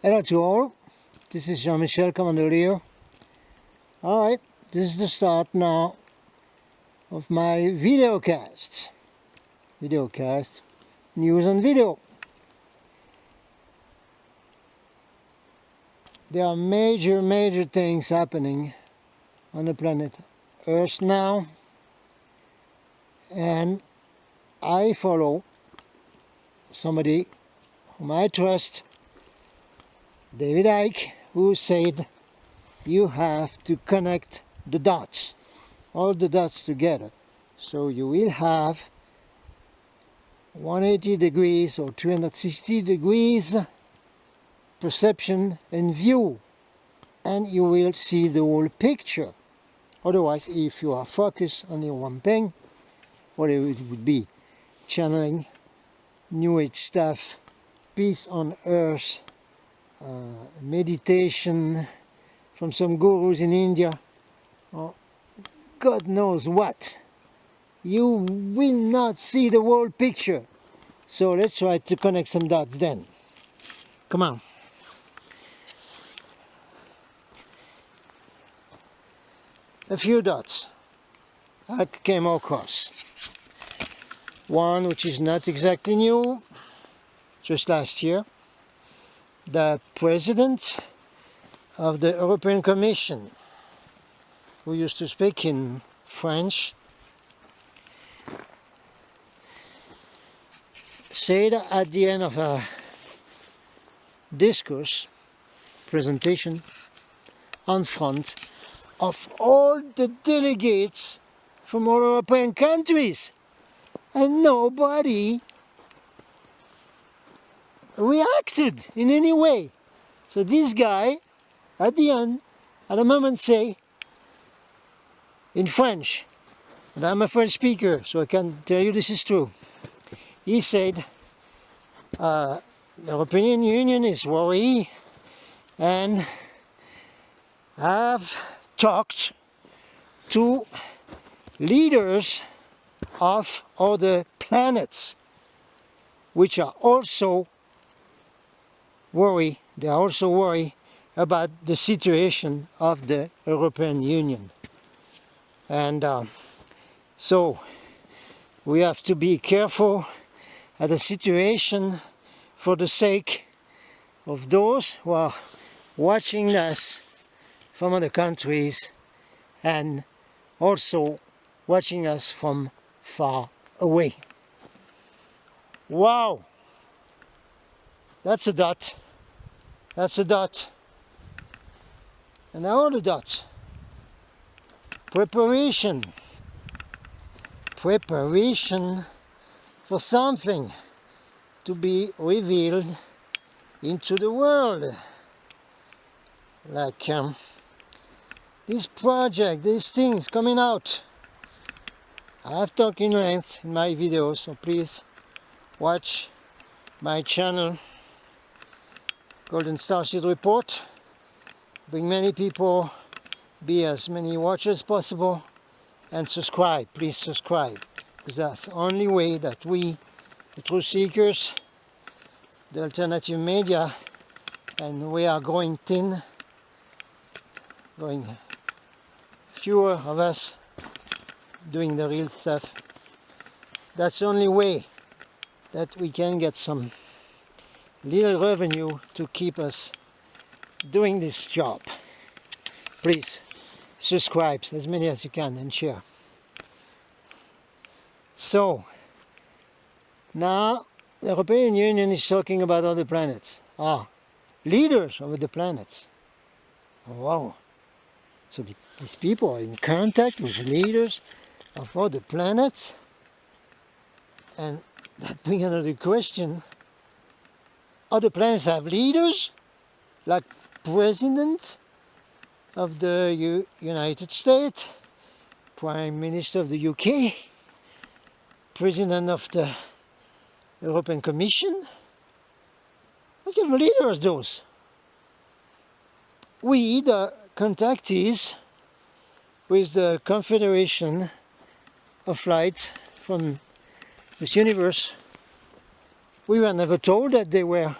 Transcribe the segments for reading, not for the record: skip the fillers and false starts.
Hello to all, this is Jean-Michel, Cmdr Lyur. Alright, this is the start now of my videocast. Videocast, news on video. There are major things happening on the planet Earth now, and I follow somebody whom I trust, David Icke, who said you have to connect the dots, all the dots together, so you will have 180 degrees or 360 degrees perception and view, and you will see the whole picture. Otherwise, if you are focused on your one thing, whatever it would be, channeling, New Age stuff, peace on earth, meditation from some gurus in India, or God knows what, you will not see the whole picture. So let's try to connect some dots then. Come on. A few dots I came across. One which is not exactly new, just last year. The president of the European Commission, who used to speak in French, said at the end of a discourse, presentation, on front of all the delegates from all European countries, and nobody reacted in any way. So this guy, at the end, at a moment say, in French, and I'm a French speaker, so I can tell you this is true. He said, the European Union is worried, and have talked to leaders of other planets, which are also worried. They are also worried about the situation of the European Union, and so we have to be careful at the situation for the sake of those who are watching us from other countries and also watching us from far away. Wow! That's a dot. That's a dot. And now the dots. Preparation. Preparation for something to be revealed into the world. Like this project, these things coming out. I have talked in length in my videos, so please watch my channel, Golden Starship Report. Bring many people, be as many watchers as possible, and subscribe, please subscribe, because that's the only way that we, the truth seekers, the alternative media, and we are growing thin, going fewer of us doing the real stuff. That's the only way that we can get some little revenue to keep us doing this job. Please subscribe as many as you can and share. So now the European Union is talking about other planets. Leaders of the planets. Wow. So these people are in contact with leaders of other planets, and that brings another question. Other planets have leaders, like President of the United States, Prime Minister of the UK, President of the European Commission. What kind of leaders are those? We, the contactees with the Confederation of Light from this universe, we were never told that they were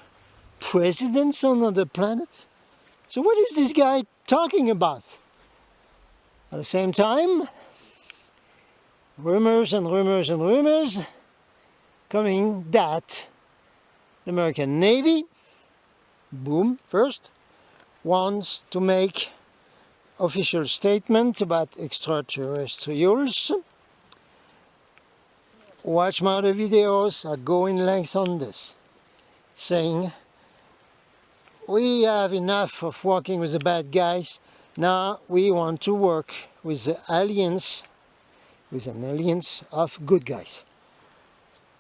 presidents on other planets. So what is this guy talking about? At the same time, rumors and rumors and rumors coming that the American Navy, boom, first, wants to make official statement about extraterrestrials. Watch my other videos, I go in length on this, saying we have enough of working with the bad guys, now we want to work with the alliance, with an alliance of good guys,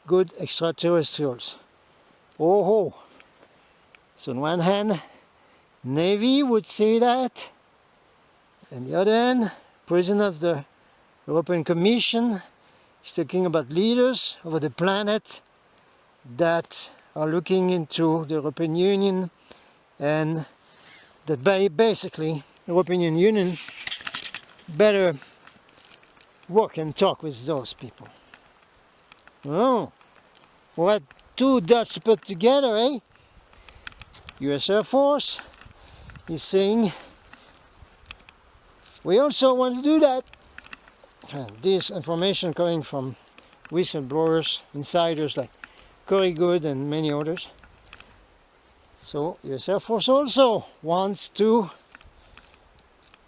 good extraterrestrials. Oh ho! So on one hand, Navy would say that, and the other hand, President of the European Commission is talking about leaders over the planet that are looking into the European Union, and that basically the European Union better work and talk with those people. Oh, what two dots put together, eh? US Air Force is saying we also want to do that. And this information coming from whistleblowers, insiders like Corey Good and many others. So US Air Force also wants to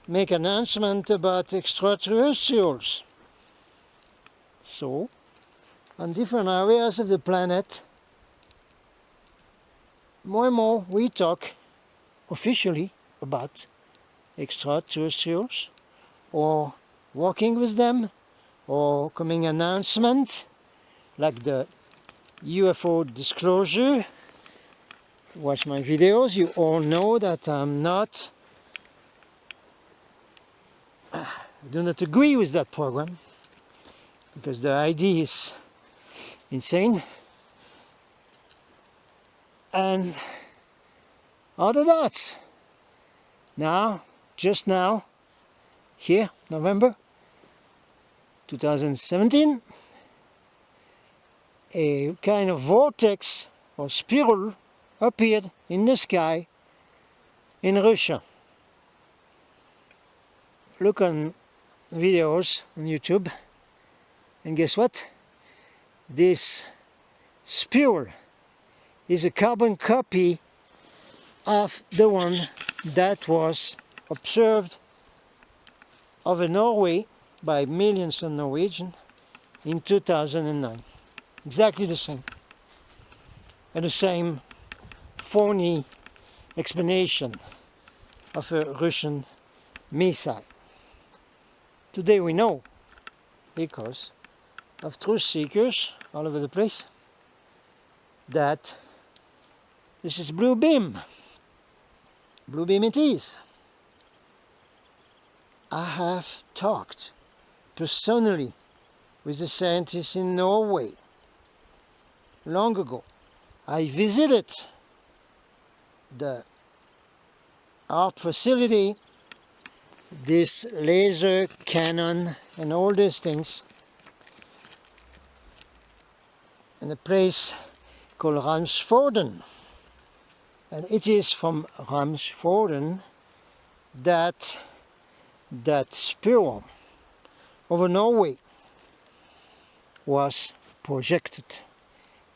make an announcement about extraterrestrials. So, on different areas of the planet, more and more we talk officially about extraterrestrials, or working with them, or coming announcement like the UFO disclosure. Watch my videos, you all know that I do not agree with that program, because the idea is insane. And other dots. Now, just now, here, November 2017, a kind of vortex or spiral appeared in the sky in Russia. Look on videos on YouTube, and guess what? This spiral is a carbon copy of the one that was observed over Norway by millions of Norwegians in 2009. Exactly the same. And the same phony explanation of a Russian missile. Today we know, because of truth seekers all over the place, that this is blue beam. Blue beam it is. I have talked personally with the scientists in Norway long ago. I visited the art facility, this laser cannon and all these things, in a place called Ramsfjorden. And it is from Ramsfjorden that spiral over Norway was projected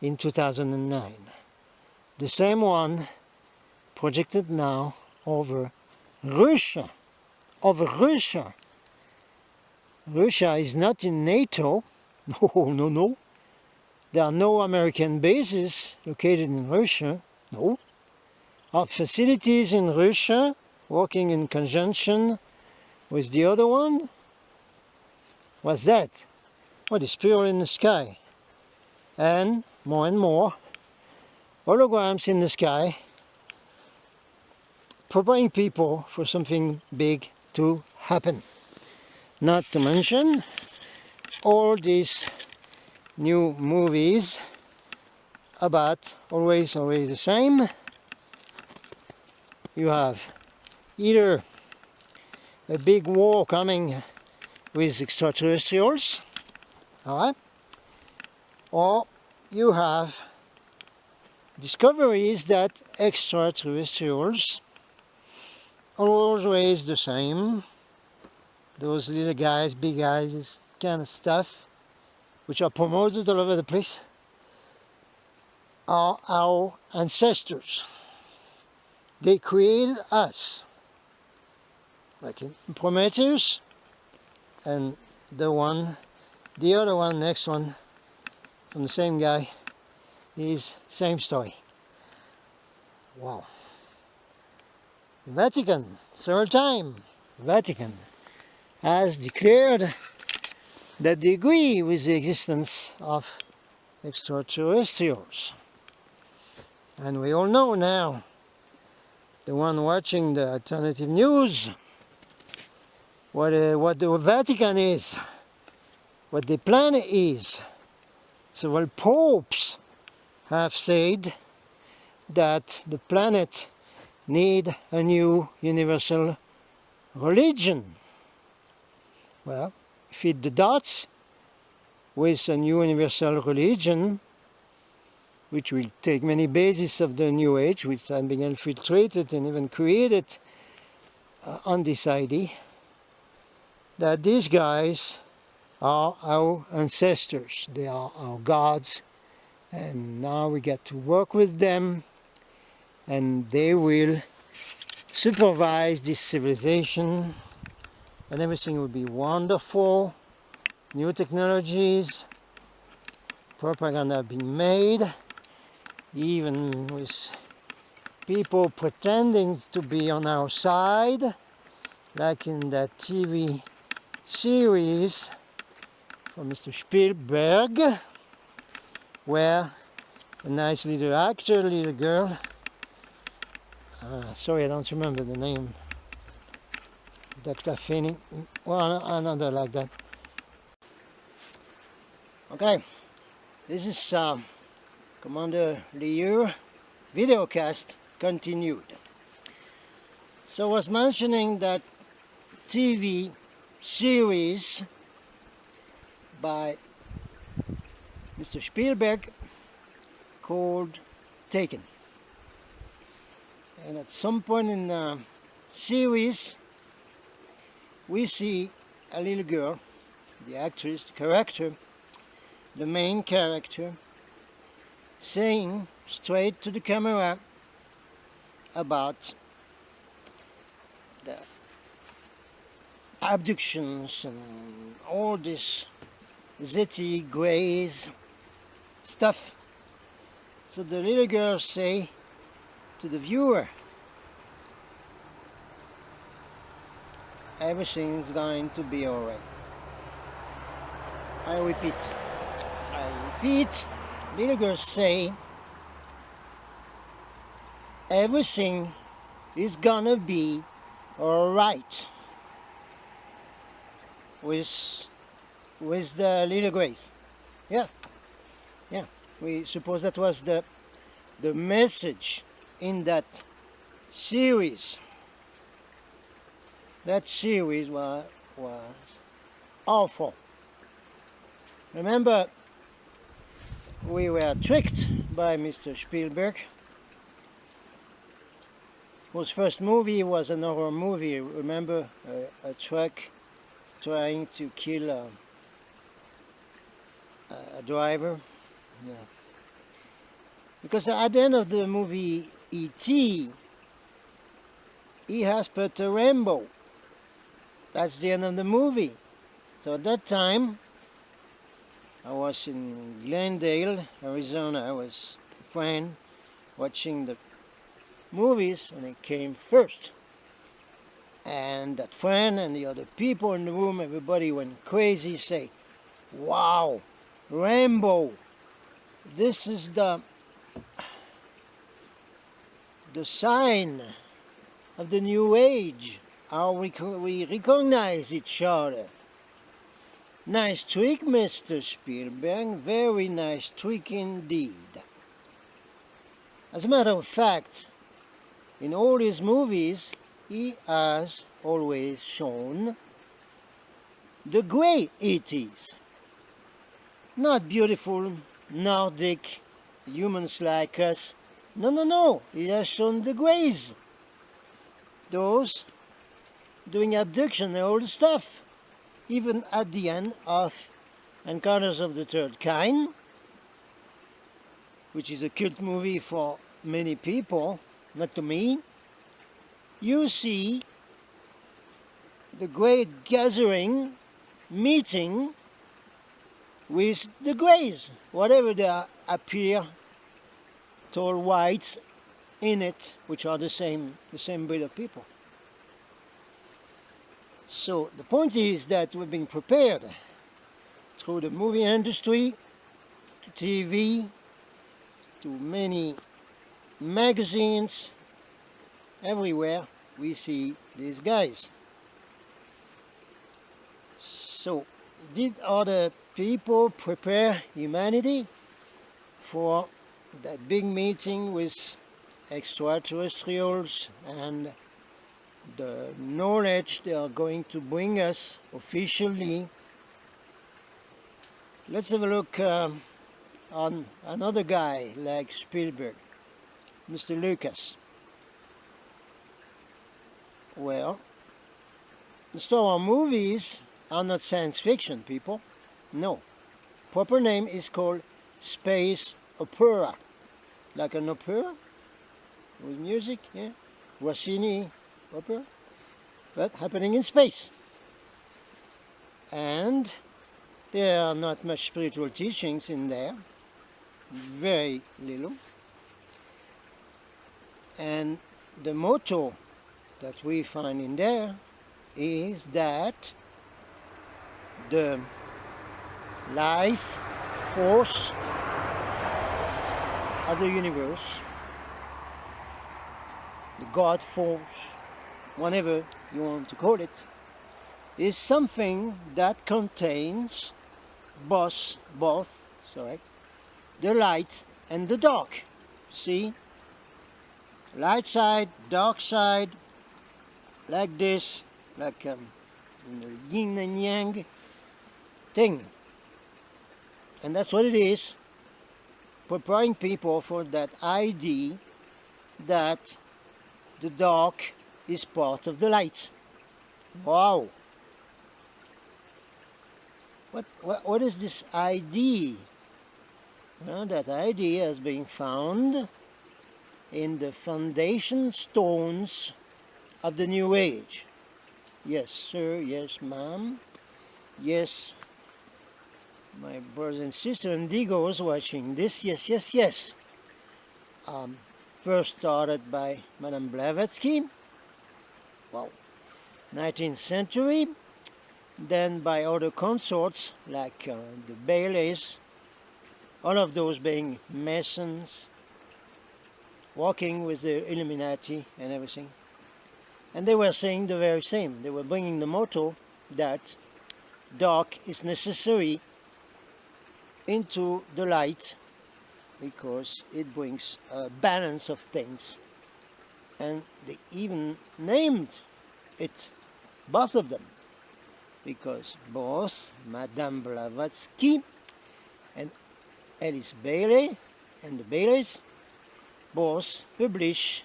in 2009. The same one projected now over Russia. Over Russia. Russia is not in NATO. No. There are no American bases located in Russia. No. Our facilities in Russia, working in conjunction with the other one. What's that? What is spiral in the sky? And more holograms in the sky, preparing people for something big to happen. Not to mention all these new movies about always the same. You have either a big war coming with extraterrestrials, alright, or you have discovery is that extraterrestrials are always the same. Those little guys, big guys, this kind of stuff, which are promoted all over the place, are our ancestors. They created us. Like in Prometheus, and the other one, next one, from the same guy, is same story. Wow. Vatican, third time, Vatican has declared that they agree with the existence of extraterrestrials. And we all know now, the one watching the alternative news, what the Vatican is, what the planet is. Several popes have said that the planet need a new universal religion. Well, feed the dots with a new universal religion, which will take many bases of the New Age, which have been infiltrated and even created on this idea, that these guys are our ancestors, they are our gods, and now we get to work with them, and they will supervise this civilization, and everything will be wonderful. New technologies, propaganda being made, even with people pretending to be on our side, like in that TV series from Mr. Spielberg, where a nice little actor, little girl, sorry I don't remember the name, Dr. Fanning, well another like that. Okay, this is Commander Lyur, Videocast continued. So I was mentioning that TV series by Mr. Spielberg called Taken. And at some point in the series we see a little girl, the actress, the character, the main character, saying straight to the camera about the abductions and all this ziti, grays stuff. So the little girl say to the viewer, everything's going to be alright. I repeat, little girls say, everything is gonna be alright with the little grace. Yeah. We suppose that was the message in that series. That series was awful. Remember, we were tricked by Mr. Spielberg, whose first movie was an horror movie. Remember, a truck trying to kill a driver. Yeah. Because at the end of the movie E.T., he has put a rainbow. That's the end of the movie. So at that time, I was in Glendale, Arizona. I was a friend watching the movies when it came first. And that friend and the other people in the room, everybody went crazy, say, wow, rainbow. This is the sign of the new age. How we recognize each other. Nice trick, Mr. Spielberg. Very nice trick indeed. As a matter of fact, in all his movies, he has always shown the grey ETs. Not beautiful Nordic humans like us No, no, no. It has shown the Greys. Those doing abduction and all the stuff. Even at the end of Encounters of the Third Kind, which is a cult movie for many people, not to me, you see the great gathering, meeting with the Greys, whatever they appear, tall whites in it, which are the same breed of people. So the point is that we've been prepared through the movie industry, to TV, to many magazines, everywhere we see these guys. So, did other people prepare humanity for that big meeting with extraterrestrials and the knowledge they are going to bring us officially? Let's have a look on another guy like Spielberg, Mr. Lucas. Well, the Star Wars movies are not science fiction, people. No. Proper name is called space opera. Like an opera with music, yeah. Rossini opera, but happening in space. And there are not much spiritual teachings in there. Very little. And the motto that we find in there is that the life force of the universe, the God force, whatever you want to call it, is something that contains both the light and the dark. See? Light side, dark side, like this, like yin and yang thing. And that's what it is, preparing people for that idea that the dark is part of the light. Wow! What is this idea? Well, that idea has been found in the foundation stones of the New Age. Yes, sir, yes, ma'am, yes, my brothers and sisters and Digos watching this, yes, yes, yes. First started by Madame Blavatsky, well, 19th century, then by other consorts like the Baileys, all of those being Masons, working with the Illuminati and everything. And they were saying the very same. They were bringing the motto that dark is necessary into the light because it brings a balance of things. And they even named it, both of them, because both Madame Blavatsky and Alice Bailey and the Baileys both publish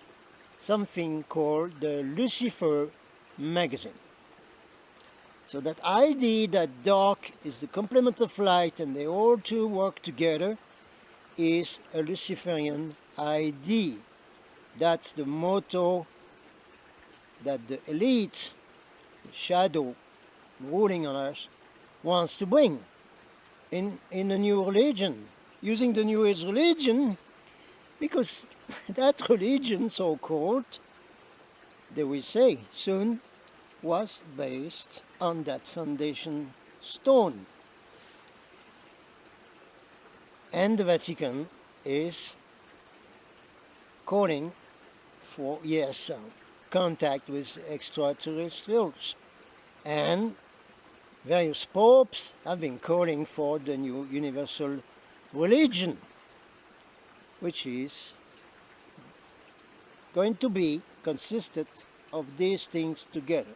something called the Lucifer magazine. So that idea that dark is the complement of light and they all two work together is a Luciferian idea. That's the motto that the elite, the shadow ruling on us, wants to bring in a new religion, using the New Age religion, because that religion, so-called, they will say soon, was based on that foundation stone. And the Vatican is calling for, yes, contact with extraterrestrials. And various popes have been calling for the new universal religion, which is going to be consisted of these things together.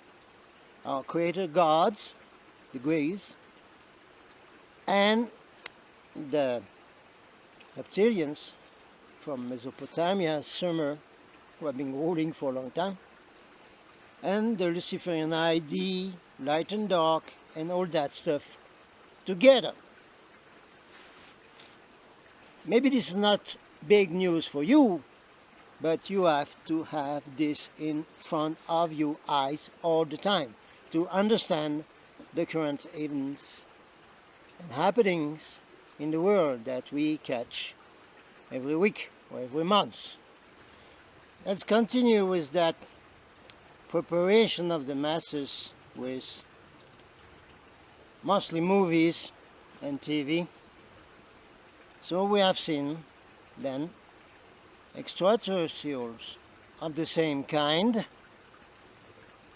Our creator gods, the Greys, and the reptilians, from Mesopotamia, Sumer, who have been ruling for a long time, and the Luciferian ID, light and dark, and all that stuff together. Maybe this is not big news for you, but you have to have this in front of your eyes all the time to understand the current events and happenings in the world that we catch every week or every month. Let's continue with that preparation of the masses with mostly movies and TV. So we have seen then extraterrestrials of the same kind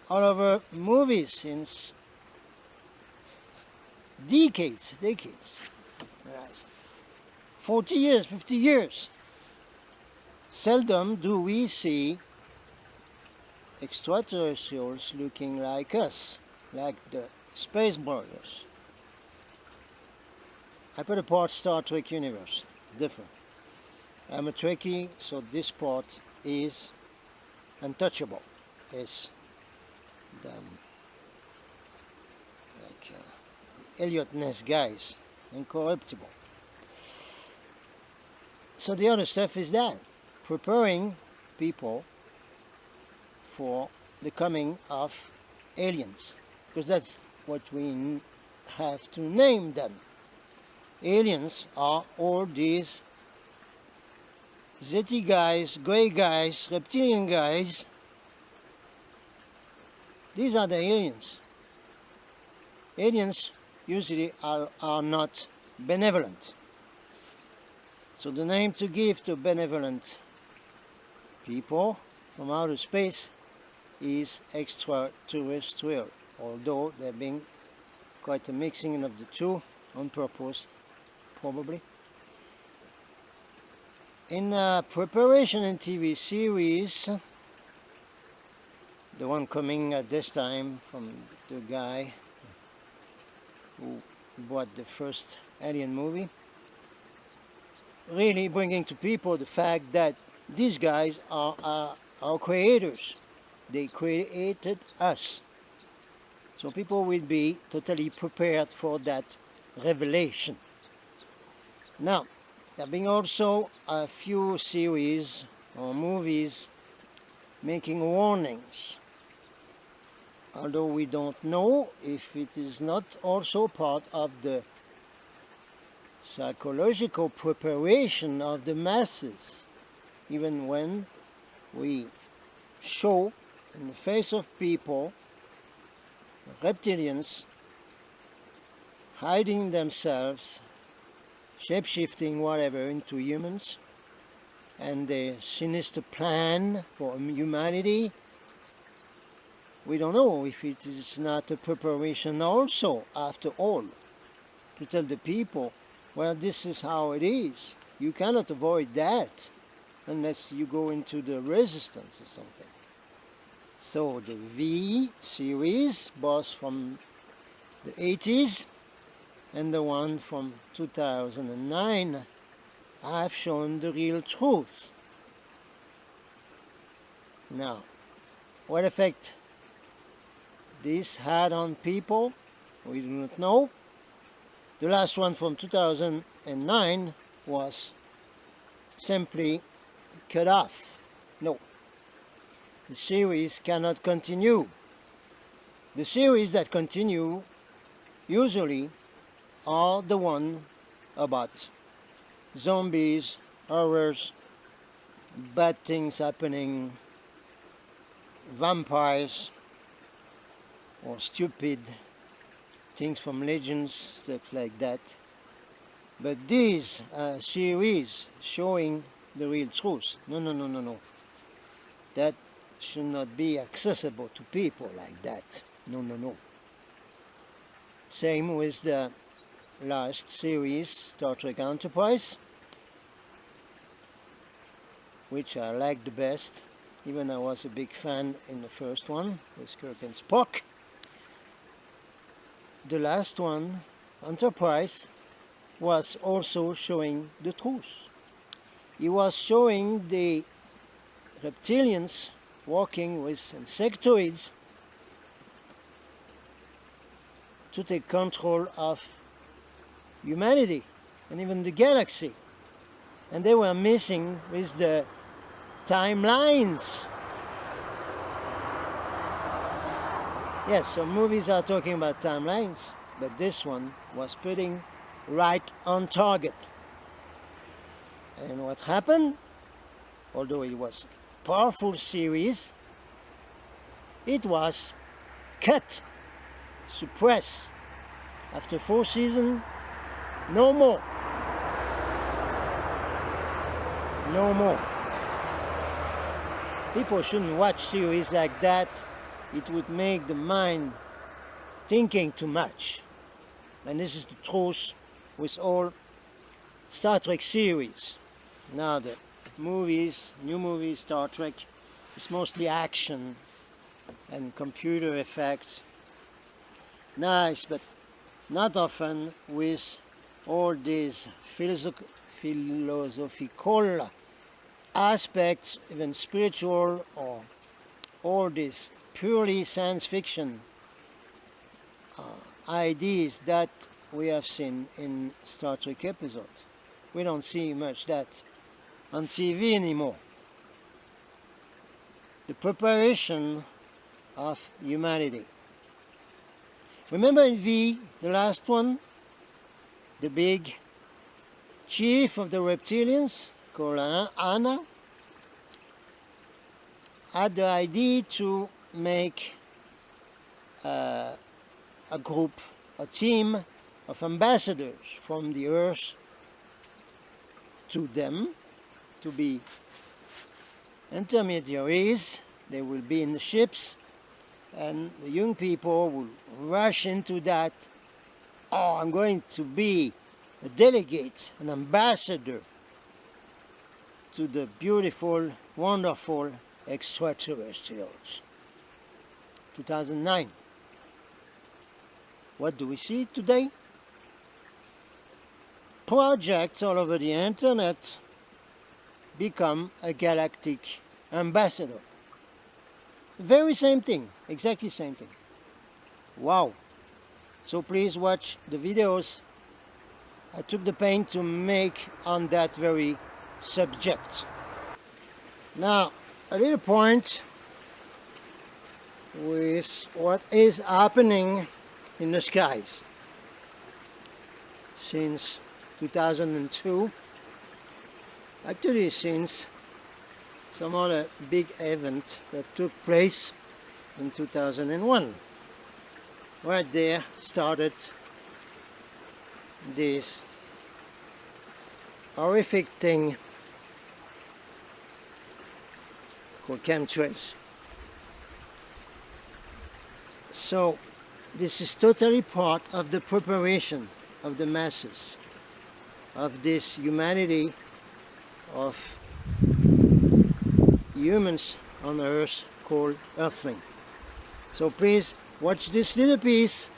all over movies since decades, last 40 years, 50 years. Seldom do we see extraterrestrials looking like us, like the Space Brothers. I put apart Star Trek universe, different. I'm a Trekkie, so this part is untouchable. It's the Elliot Ness guys, incorruptible. So the other stuff is that, preparing people for the coming of aliens, because that's what we have to name them. Aliens are all these Zeti guys, grey guys, reptilian guys. These are the aliens. Aliens usually are not benevolent. So the name to give to benevolent people from outer space is extraterrestrial, although there being quite a mixing of the two on purpose, probably. In preparation in TV series, the one coming at this time from the guy who bought the first Alien movie, really bringing to people the fact that these guys are our creators. They created us. So people will be totally prepared for that revelation. Now, there have been also a few series or movies making warnings, although we don't know if it is not also part of the psychological preparation of the masses, even when we show in the face of people reptilians hiding themselves, shape-shifting whatever into humans, and the sinister plan for humanity. We don't know if it is not a preparation also, after all, to tell the people, well, this is how it is. You cannot avoid that unless you go into the resistance or something. So the V series, both from the 80s and the one from 2009, have shown the real truth. Now, what effect this had on people, we do not know. The last one from 2009 was simply cut off. No, the series cannot continue. The series that continue usually are the one about zombies, horrors, bad things happening, vampires, or stupid things from legends, stuff like that. But these series showing the real truth, no. That should not be accessible to people like that. No. Same with the last series, Star Trek Enterprise, which I liked the best. Even I was a big fan in the first one with Kirk and Spock. The last one, Enterprise, was also showing the truth. he was showing the reptilians working with insectoids to take control of humanity and even the galaxy. And they were messing with the timelines. Yes, some movies are talking about timelines, but this one was putting right on target. And what happened, although it was a powerful series, it was cut, suppressed. After 4 seasons, no more. No more. People shouldn't watch series like that. It would make the mind thinking too much. And this is the truth with all Star Trek series. Now the movies, new movies, Star Trek, is mostly action and computer effects. Nice, but not often with all these philosophical aspects, even spiritual, or all these purely science fiction ideas that we have seen in Star Trek episodes. We don't see much that on TV anymore. The preparation of humanity. Remember in V, the last one, the big chief of the reptilians, called Anna, had the idea to make a group, a team of ambassadors from the Earth to them, to be intermediaries. They will be in the ships, and the young people will rush into that. Oh, I'm going to be a delegate, an ambassador to the beautiful, wonderful extraterrestrials. 2009. What do we see today? Projects all over the internet become a galactic ambassador. Very same thing, exactly same thing. Wow. So please watch the videos I took the pain to make on that very subject. Now, a little point with what is happening in the skies. Since 2002, actually since some other big event that took place in 2001. Right there started this horrific thing called chemtrails. So this is totally part of the preparation of the masses, of this humanity, of humans on Earth called Earthling. So please watch this little piece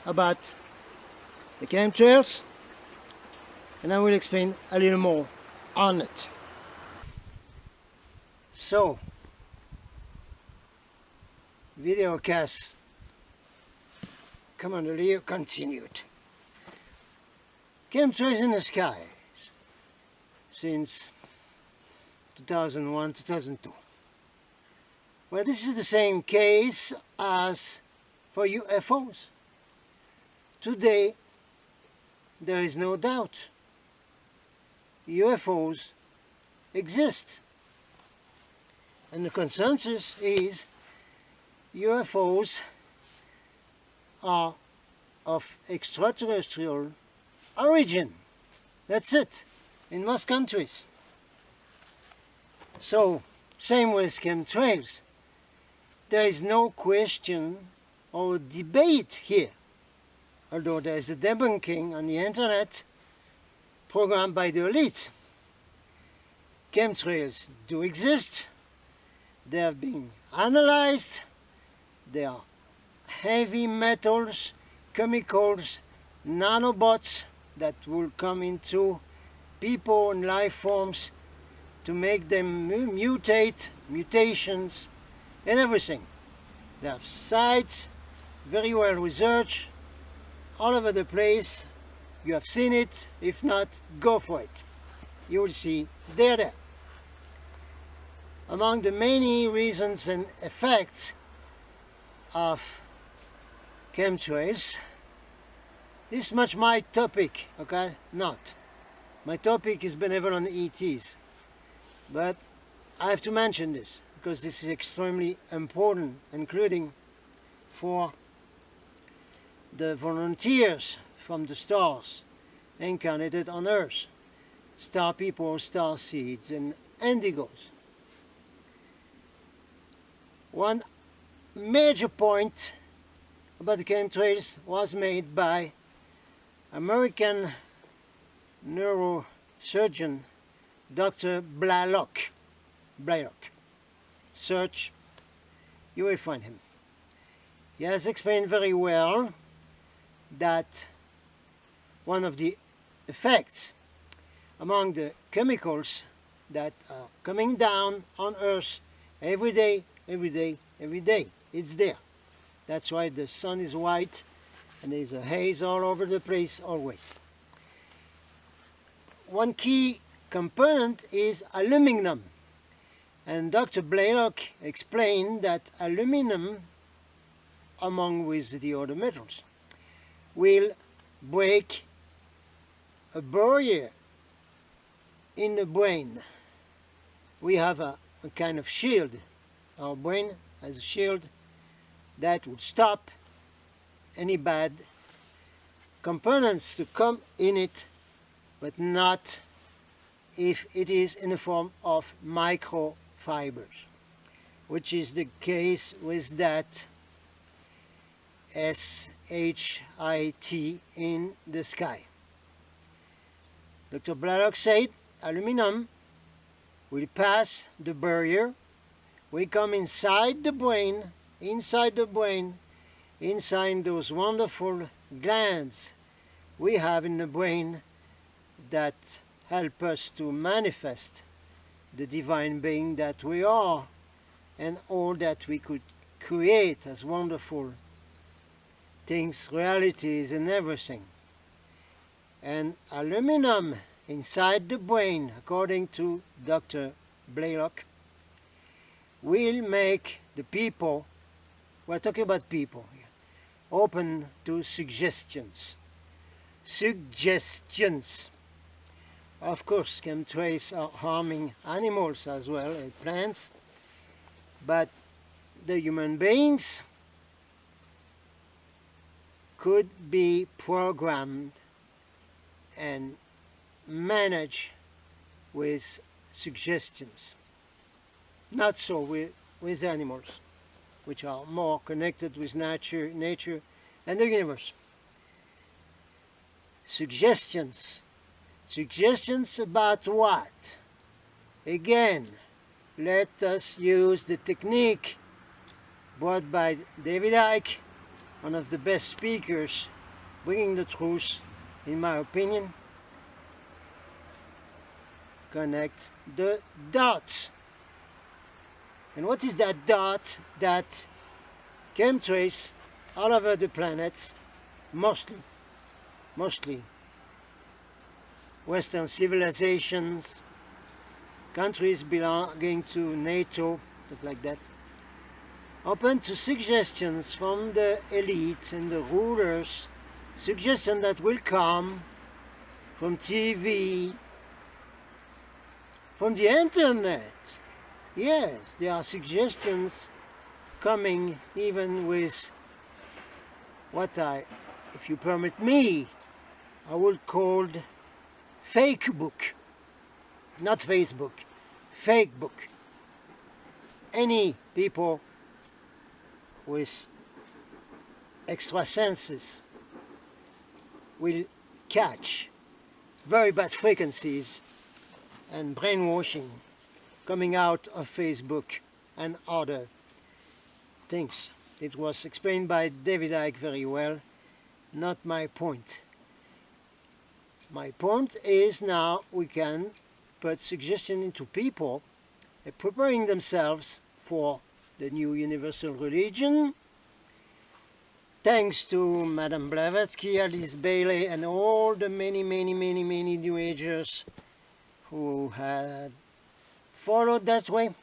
about the chemtrails, and I will explain a little more on it. So, Videocast Commander Lyur continued. Chemtrails in the skies since 2001, 2002. Well, this is the same case as for UFOs. Today, there is no doubt UFOs exist. And the consensus is UFOs are of extraterrestrial origin. That's it, in most countries. So, same with chemtrails. There is no question or debate here, although there is a debunking on the internet programmed by the elite. Chemtrails do exist. They have been analyzed. They are heavy metals, chemicals, nanobots that will come into people and life forms to make them mutate, mutations, and everything. They have sites, very well researched, all over the place. You have seen it. If not, go for it. You will see they're there. Among the many reasons and effects of chemtrails, this is much my topic, okay? Not. My topic is benevolent ETs. But I have to mention this because this is extremely important, including for the volunteers from the stars incarnated on Earth, star people, star seeds, and indigos. One major point about the chemtrails was made by American neurosurgeon Dr. Blaylock. Search, you will find him. He has explained very well that one of the effects among the chemicals that are coming down on Earth every day, it's there. That's why the sun is white and there's a haze all over the place always. One key component is aluminum. And Dr. Blaylock explained that aluminum, along with the other metals, will break a barrier in the brain. We have a kind of shield. Our brain has a shield that would stop any bad components to come in it, but not if it is in the form of microfibers, which is the case with that SHIT in the sky. Dr. Blaylock said aluminum will pass the barrier, will come inside the brain, inside those wonderful glands we have in the brain that help us to manifest the divine being that we are and all that we could create as wonderful things, realities, and everything. And aluminum inside the brain, according to Dr. Blaylock, will make the people, we're talking about people here, open to suggestions. Of course, chemtrails are harming animals as well, and plants, but the human beings could be programmed and managed with suggestions. Not so with animals, which are more connected with nature and the universe. Suggestions. Suggestions about what? Again, let us use the technique brought by David Icke, one of the best speakers, bringing the truth, in my opinion. Connect the dots. And what is that dot? That chemtrails all over the planet, mostly Western civilizations, countries belonging to NATO, stuff like that, open to suggestions from the elite and the rulers, suggestions that will come from TV, from the internet. Yes, there are suggestions coming even with what if you permit me, I would call fake book, not Facebook, fake book. Any people with extra senses will catch very bad frequencies and brainwashing coming out of Facebook and other things. It was explained by David Icke very well, not my point. my point is now we can put suggestion into people preparing themselves for the new universal religion, thanks to Madame Blavatsky, Alice Bailey, and all the many New Agers who had followed that way.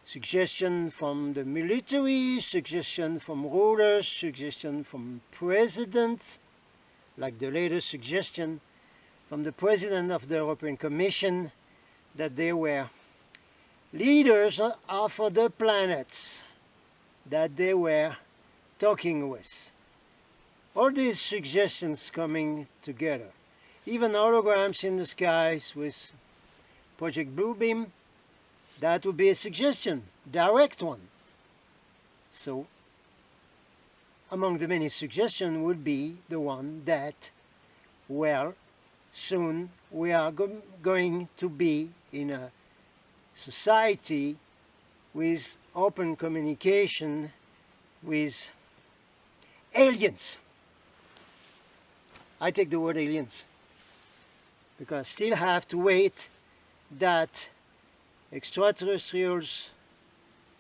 Suggestion from the military, suggestion from rulers, suggestion from presidents, like the latest suggestion from the president of the European Commission that they were leaders of the planets that they were talking with. All these suggestions coming together. Even holograms in the skies with Project Bluebeam, that would be a suggestion, direct one. So, among the many suggestions would be the one that, well, soon we are going to be in a society with open communication with aliens. I take the word aliens because I still have to wait that extraterrestrials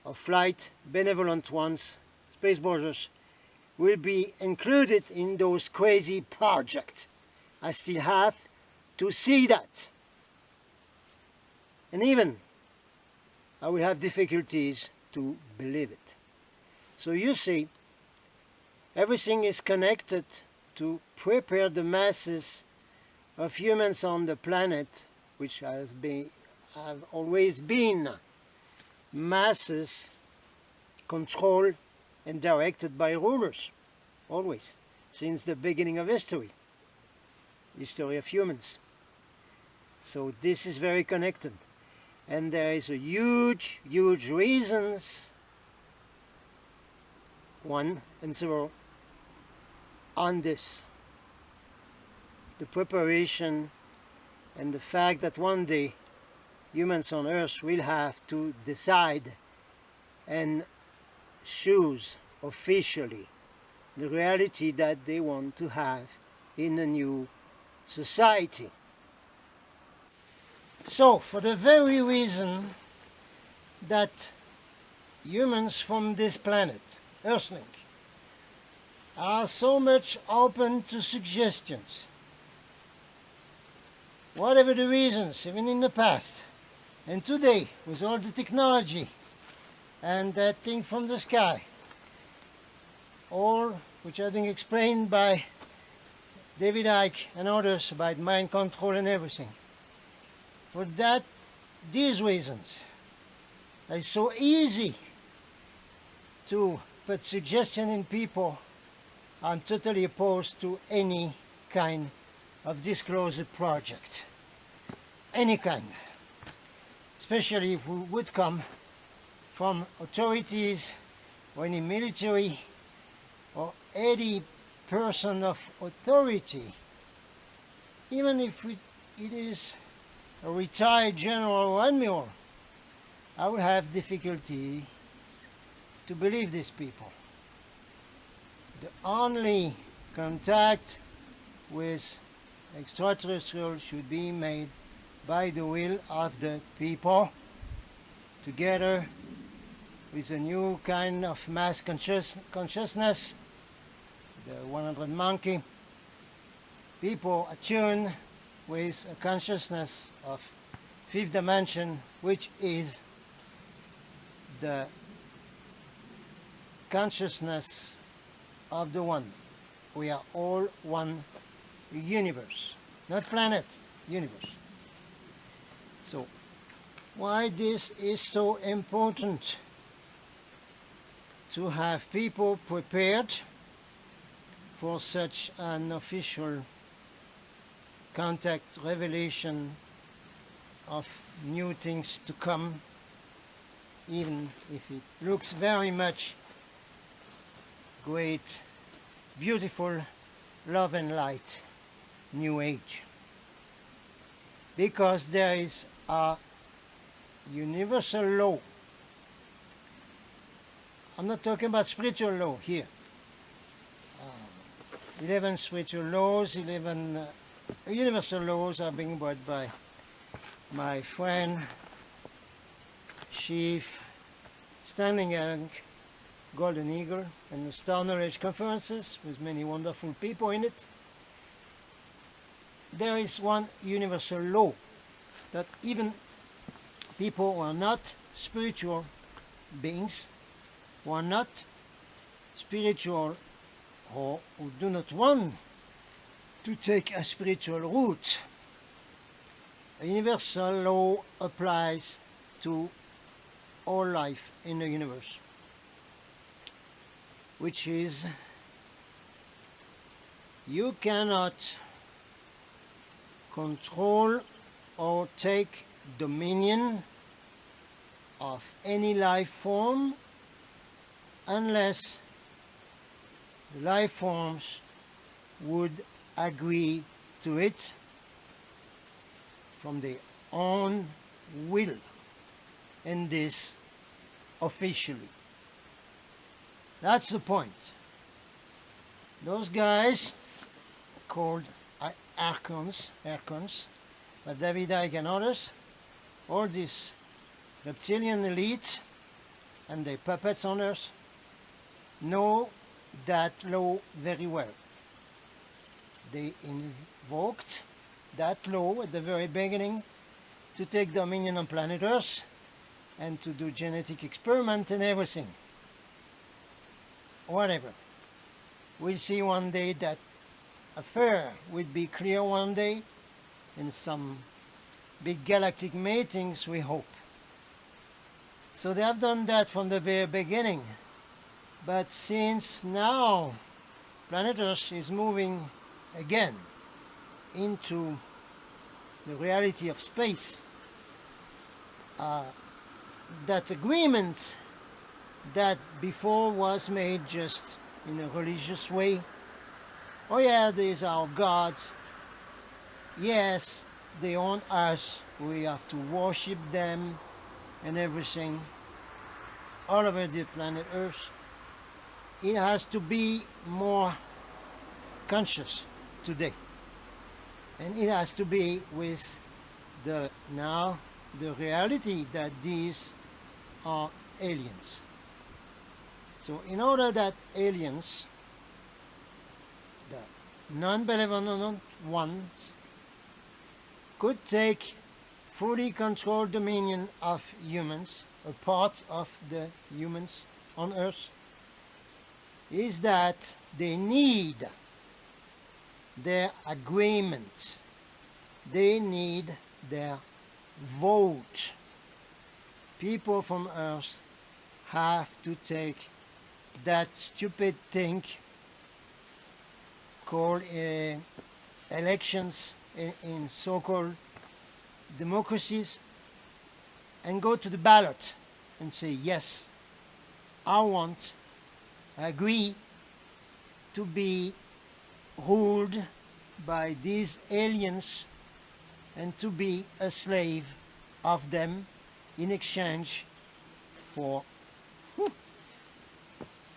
of flight, benevolent ones, space borders, will be included in those crazy projects. I still have to see that. And even I will have difficulties to believe it. So you see, everything is connected to prepare the masses of humans on the planet, which have always been masses controlled and directed by rulers, always, since the beginning of history of humans. So this is very connected. And there is a huge reasons, one and several, on this. The preparation and the fact that one day humans on Earth will have to decide and choose officially the reality that they want to have in a new society. So, for the very reason that humans from this planet, Earthlink, are so much open to suggestions, whatever the reasons, even in the past, and today, with all the technology and that thing from the sky, all which are being explained by David Icke and others about mind control and everything. For that, these reasons, it's so easy to put suggestion in people. I'm totally opposed to any kind of disclosure project. Any kind. Especially if we would come from authorities or any military or any person of authority. Even if it is a retired general or admiral, I would have difficulty to believe these people. The only contact with extraterrestrials should be made by the will of the people, together with a new kind of mass consciousness, the 100 monkey, people attuned with a consciousness of fifth dimension, which is the consciousness of the one. We are all one universe, not planet, universe. So, why this is so important to have people prepared for such an official contact, revelation of new things to come, even if it looks very much great, beautiful, love and light, new age. Because there is a universal law. I'm not talking about spiritual law here. 11 spiritual laws, 11 universal laws are being brought by my friend, Chief Standing Young, Golden Eagle, and the Star Knowledge conferences with many wonderful people in it. There is one universal law that even people who are not spiritual beings, who are not spiritual or who do not want to take a spiritual route, a universal law applies to all life in the universe, which is you cannot control or take dominion of any life form unless the life forms would agree to it from their own will, and this officially. That's the point. Those guys called Archons, by David Icke and others, all this reptilian elite and their puppets on Earth know that law very well. They invoked that law at the very beginning to take dominion on planet Earth and to do genetic experiment and everything. Whatever. We'll see one day that affair will be clear one day in some big galactic meetings, we hope. So they have done that from the very beginning. But since now planet Earth is moving again into the reality of space, that agreement that before was made just in a religious way, oh yeah, these are our gods, yes, they own us, we have to worship them and everything, all over the planet Earth, it has to be more conscious today. And it has to be with the reality that these are aliens. So in order that aliens, the non-benevolent ones, could take fully controlled dominion of humans, a part of the humans on Earth, is that they need their agreement. They need their vote. People from Earth have to take that stupid thing called elections in so-called democracies and go to the ballot and say, yes, I agree to be ruled by these aliens and to be a slave of them in exchange for,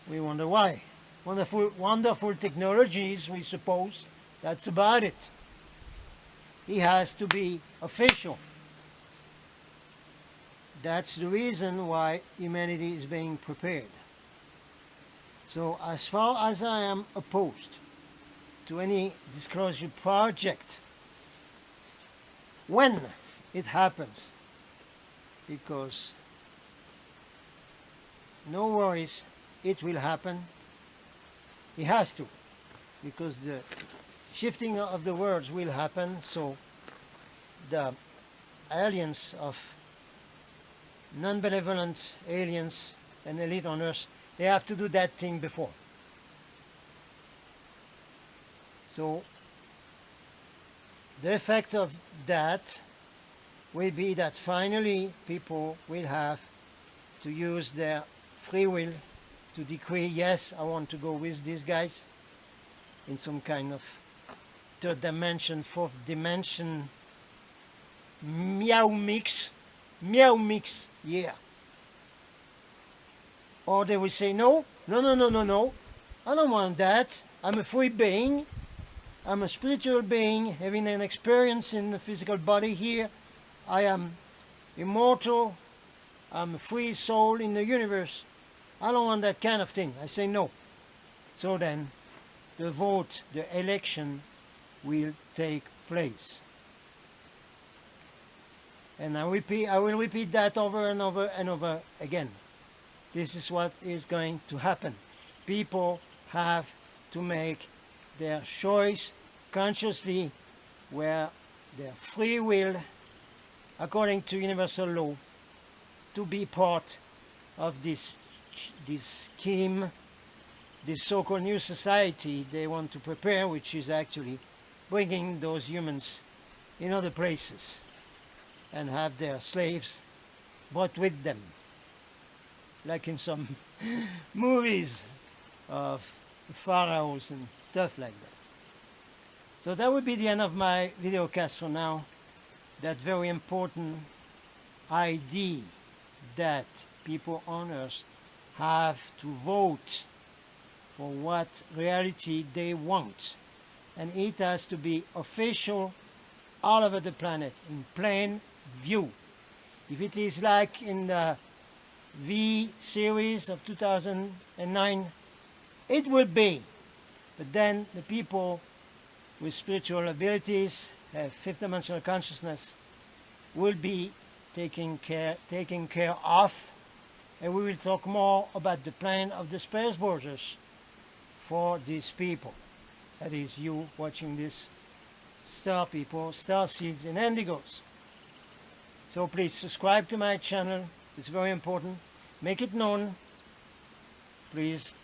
we wonder why, wonderful technologies, we suppose. That's about it. It has to be official. That's the reason why humanity is being prepared. So as far as I am opposed to any disclosure project, when it happens, because no worries, it will happen. It has to, because the shifting of the worlds will happen, so the aliens of non-benevolent aliens and elite on Earth, they have to do that thing before. So the effect of that will be that finally people will have to use their free will to decree, yes, I want to go with these guys in some kind of third dimension, fourth dimension, meow mix, yeah. Or they will say, no, I don't want that, I'm a free being, I'm a spiritual being having an experience in the physical body here. I am immortal. I'm a free soul in the universe. I don't want that kind of thing. I say no. So then, the vote, the election will take place. And I will repeat that over and over and over again. This is what is going to happen. People have to make their choice consciously, where their free will, according to universal law, to be part of this scheme, this so-called new society they want to prepare, which is actually bringing those humans in other places and have their slaves brought with them, like in some movies of pharaohs and stuff like that. So that would be the end of my videocast for now. That very important idea that people on Earth have to vote for what reality they want. And it has to be official all over the planet, in plain view. If it is like in the V series of 2009, it will be. But then the people with spiritual abilities, have fifth dimensional consciousness, will be taken care of, and we will talk more about the plan of the space borders for these people. That is you watching this, star people, star seeds and indigos. So please subscribe to my channel. It's very important. Make it known. Please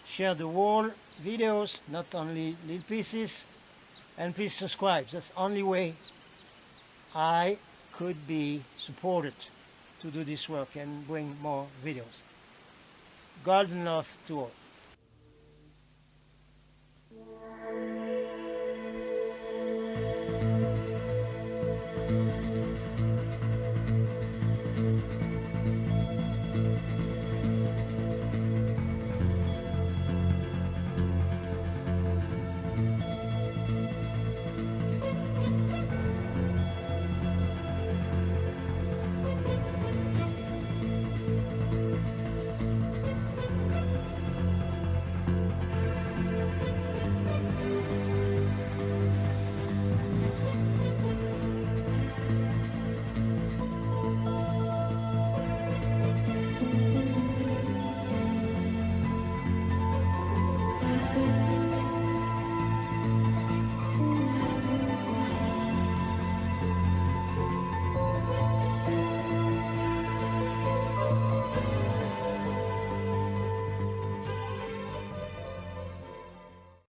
share the whole videos, not only little pieces. And please subscribe. That's the only way I could be supported to do this work and bring more videos. God and love to all.